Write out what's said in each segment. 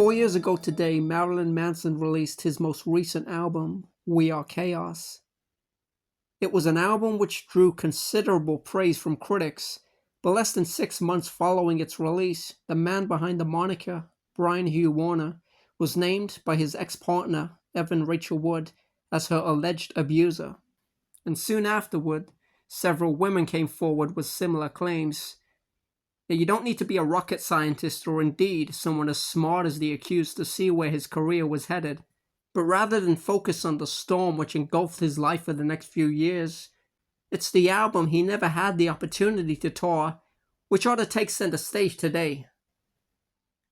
4 years ago today, Marilyn Manson released his most recent album, We Are Chaos. It was an album which drew considerable praise from critics, but less than 6 months following its release, the man behind the moniker, Brian Hugh Warner, was named by his ex-partner, Evan Rachel Wood, as her alleged abuser. And soon afterward, several women came forward with similar claims. You don't need to be a rocket scientist or indeed someone as smart as the accused to see where his career was headed. But rather than focus on the storm which engulfed his life for the next few years, it's the album he never had the opportunity to tour which ought to take center stage today.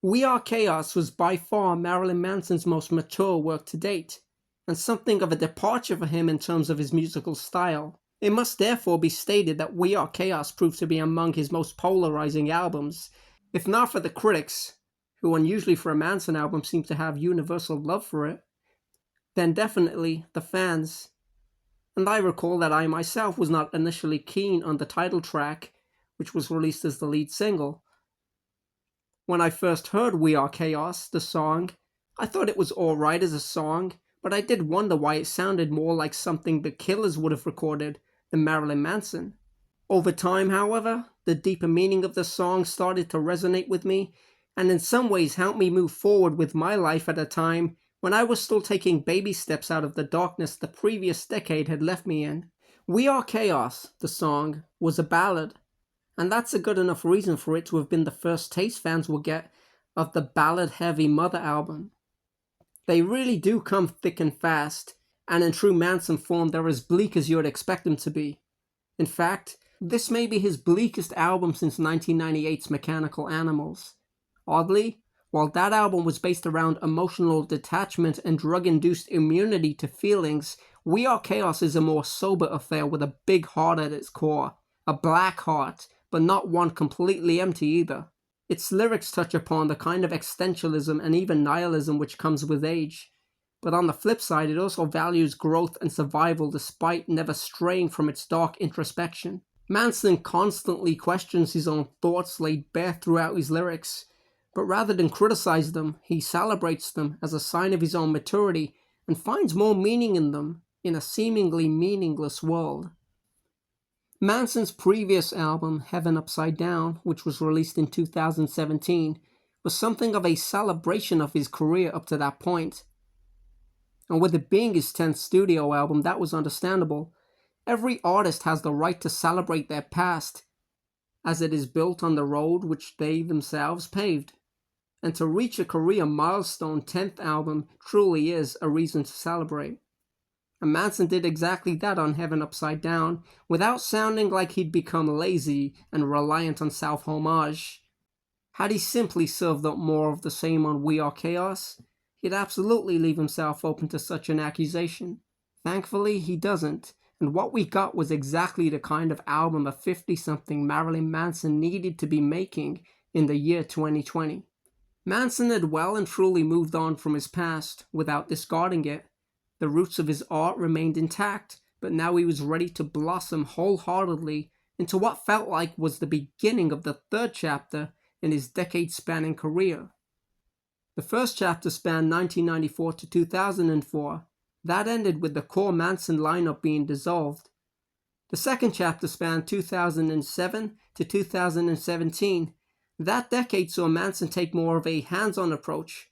We Are Chaos was by far Marilyn Manson's most mature work to date, and something of a departure for him in terms of his musical style. It must therefore be stated that We Are Chaos proved to be among his most polarizing albums, if not for the critics, who unusually for a Manson album seem to have universal love for it, then definitely the fans. And I recall that I myself was not initially keen on the title track, which was released as the lead single. When I first heard We Are Chaos, the song, I thought it was alright as a song, but I did wonder why it sounded more like something the Killers would have recorded than Marilyn Manson. Over time, however, the deeper meaning of the song started to resonate with me, and in some ways helped me move forward with my life at a time when I was still taking baby steps out of the darkness the previous decade had left me in. We Are Chaos, the song, was a ballad, and that's a good enough reason for it to have been the first taste fans will get of the ballad-heavy Mother album. They really do come thick and fast, and in true Manson form they're as bleak as you would expect them to be. In fact, this may be his bleakest album since 1998's Mechanical Animals. Oddly, while that album was based around emotional detachment and drug-induced immunity to feelings, We Are Chaos is a more sober affair with a big heart at its core. A black heart, but not one completely empty either. Its lyrics touch upon the kind of existentialism and even nihilism which comes with age. But on the flip side, it also values growth and survival despite never straying from its dark introspection. Manson constantly questions his own thoughts laid bare throughout his lyrics, but rather than criticize them, he celebrates them as a sign of his own maturity and finds more meaning in them in a seemingly meaningless world. Manson's previous album, Heaven Upside Down, which was released in 2017, was something of a celebration of his career up to that point. And with it being his 10th studio album, that was understandable. Every artist has the right to celebrate their past, as it is built on the road which they themselves paved. And to reach a career milestone 10th album truly is a reason to celebrate. And Manson did exactly that on Heaven Upside Down, without sounding like he'd become lazy and reliant on self-homage. Had he simply served up more of the same on We Are Chaos, he'd absolutely leave himself open to such an accusation. Thankfully, he doesn't, and what we got was exactly the kind of album a 50-something Marilyn Manson needed to be making in the year 2020. Manson had well and truly moved on from his past without discarding it. The roots of his art remained intact, but now he was ready to blossom wholeheartedly into what felt like was the beginning of the third chapter in his decade-spanning career. The first chapter spanned 1994 to 2004. That ended with the core Manson lineup being dissolved. The second chapter spanned 2007 to 2017. That decade saw Manson take more of a hands-on approach,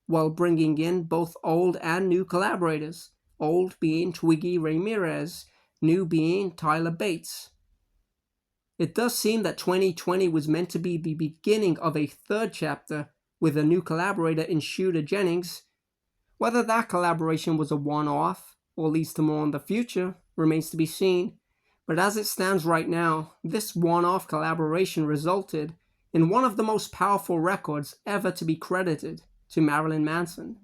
while bringing in both old and new collaborators, old being Twiggy Ramirez, new being Tyler Bates. It does seem that 2020 was meant to be the beginning of a third chapter with a new collaborator in Shooter Jennings. Whether that collaboration was a one-off or leads to more in the future remains to be seen, but as it stands right now, this one-off collaboration resulted in one of the most powerful records ever to be credited to Marilyn Manson.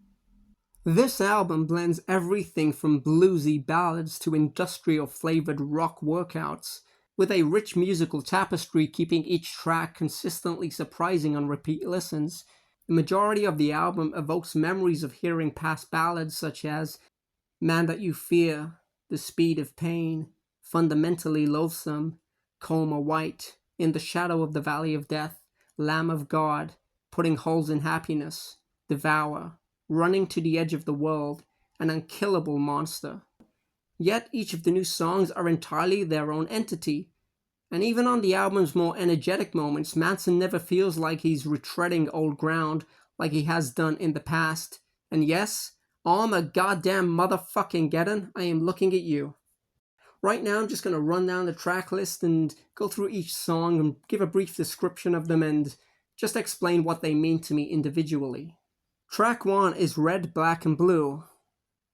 This album blends everything from bluesy ballads to industrial-flavored rock workouts, with a rich musical tapestry keeping each track consistently surprising on repeat listens. The majority of the album evokes memories of hearing past ballads such as Man That You Fear, The Speed of Pain, Fundamentally Loathsome, Coma White, In the Shadow of the Valley of Death, Lamb of God, Putting Holes in Happiness, devour, running to the edge of the world, an unkillable monster. Yet each of the new songs are entirely their own entity, and even on the album's more energetic moments, Manson never feels like he's retreading old ground like he has done in the past. And yes, goddamn motherfucking Geddon, I am looking at you. Right now, I'm just going to run down the track list and go through each song and give a brief description of them and just explain what they mean to me individually. Track 1 is Red, Black, and Blue,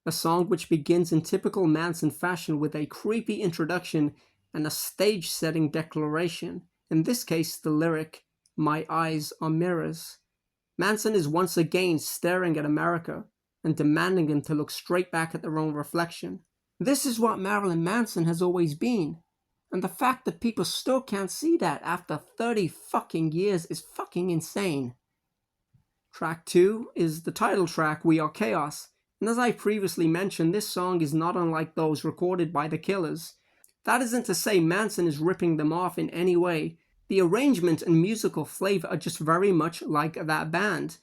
a song which begins in typical Manson fashion with a creepy introduction and a stage-setting declaration, in this case the lyric, "My eyes are mirrors." Manson is once again staring at America and demanding them to look straight back at their own reflection. This is what Marilyn Manson has always been, and the fact that people still can't see that after 30 fucking years is fucking insane. Track 2 is the title track, "We Are Chaos," and as I previously mentioned, this song is not unlike those recorded by the Killers. That isn't to say Manson is ripping them off in any way. The arrangement and musical flavor are just very much like that band.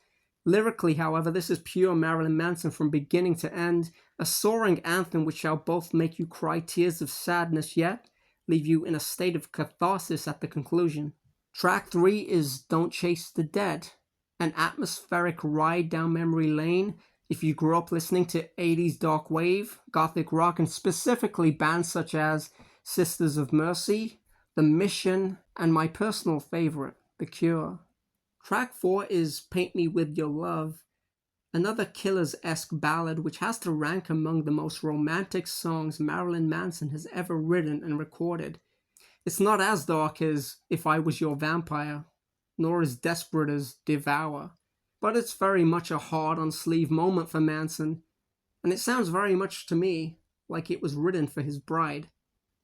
Lyrically, however, this is pure Marilyn Manson from beginning to end, a soaring anthem which shall both make you cry tears of sadness yet leave you in a state of catharsis at the conclusion. Track 3 is Don't Chase the Dead, an atmospheric ride down memory lane. If you grew up listening to 80s dark wave, gothic rock, and specifically bands such as Sisters of Mercy, The Mission, and my personal favorite, The Cure. Track 4 is Paint Me With Your Love, another Killers-esque ballad which has to rank among the most romantic songs Marilyn Manson has ever written and recorded. It's not as dark as If I Was Your Vampire, nor as desperate as Devour, but it's very much a hard-on-sleeve moment for Manson, and it sounds very much to me like it was written for his bride.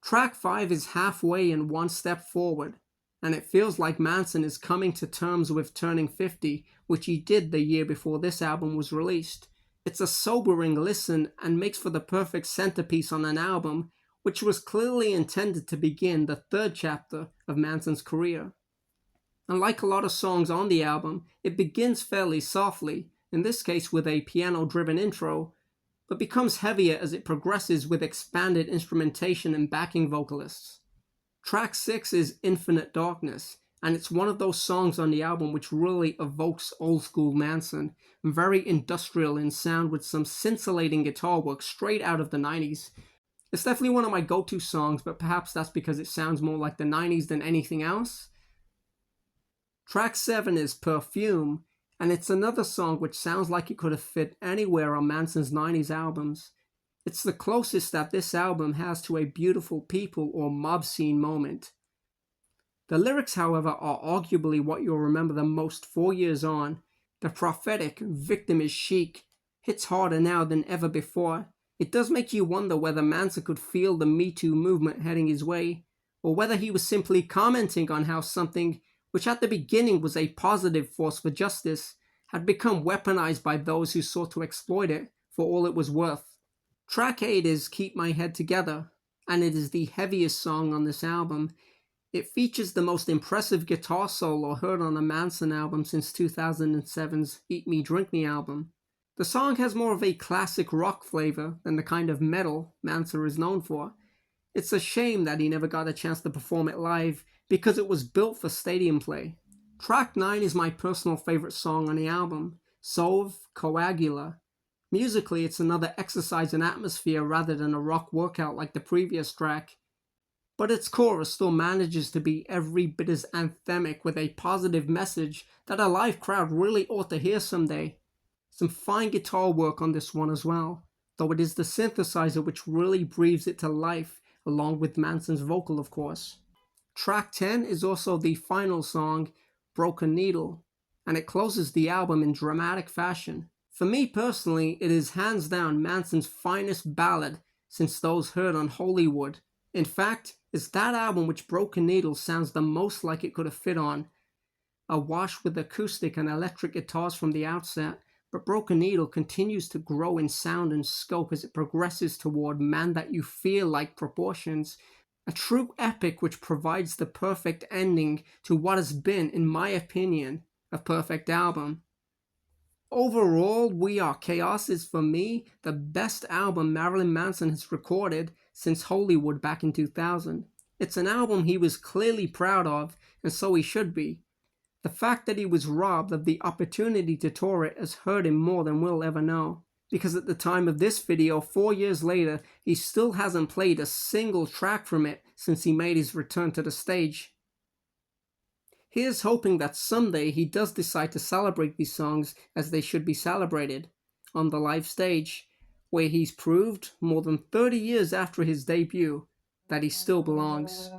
Track 5 is Halfway and One Step Forward, and it feels like Manson is coming to terms with turning 50, which he did the year before this album was released. It's a sobering listen and makes for the perfect centerpiece on an album, which was clearly intended to begin the third chapter of Manson's career. Unlike a lot of songs on the album, it begins fairly softly, in this case with a piano-driven intro, but becomes heavier as it progresses with expanded instrumentation and backing vocalists. Track 6 is Infinite Darkness, and it's one of those songs on the album which really evokes old-school Manson, very industrial in sound with some scintillating guitar work straight out of the 90s. It's definitely one of my go-to songs, but perhaps that's because it sounds more like the 90s than anything else. Track 7 is Perfume, and it's another song which sounds like it could have fit anywhere on Manson's 90s albums. It's the closest that this album has to a beautiful people or mob scene moment. The lyrics, however, are arguably what you'll remember the most 4 years on. The prophetic "victim is chic" hits harder now than ever before. It does make you wonder whether Manson could feel the Me Too movement heading his way, or whether he was simply commenting on how something which at the beginning was a positive force for justice had become weaponized by those who sought to exploit it for all it was worth. Track 8 is Keep My Head Together, and it is the heaviest song on this album. It features the most impressive guitar solo heard on a Manson album since 2007's Eat Me Drink Me album. The song has more of a classic rock flavor than the kind of metal Manson is known for. It's a shame that he never got a chance to perform it live because it was built for stadium play. Track 9 is my personal favorite song on the album, Sove Coagula. Musically, it's another exercise in atmosphere rather than a rock workout like the previous track, but its chorus still manages to be every bit as anthemic with a positive message that a live crowd really ought to hear someday. Some fine guitar work on this one as well, though it is the synthesizer which really breathes it to life, along with Manson's vocal of course. Track 10 is also the final song, Broken Needle, and it closes the album in dramatic fashion. For me personally, it is hands down Manson's finest ballad since those heard on Hollywood. In fact, it's that album which Broken Needle sounds the most like it could have fit on. Awash with acoustic and electric guitars from the outset, but Broken Needle continues to grow in sound and scope as it progresses toward Man That You Feel Like proportions. A true epic which provides the perfect ending to what has been, in my opinion, a perfect album. Overall, We Are Chaos is for me the best album Marilyn Manson has recorded since Hollywood back in 2000. It's an album he was clearly proud of, and so he should be. The fact that he was robbed of the opportunity to tour it has hurt him more than we'll ever know. Because at the time of this video, 4 years later, he still hasn't played a single track from it since he made his return to the stage. Here's hoping that someday he does decide to celebrate these songs as they should be celebrated, on the live stage, where he's proved, more than 30 years after his debut, that he still belongs.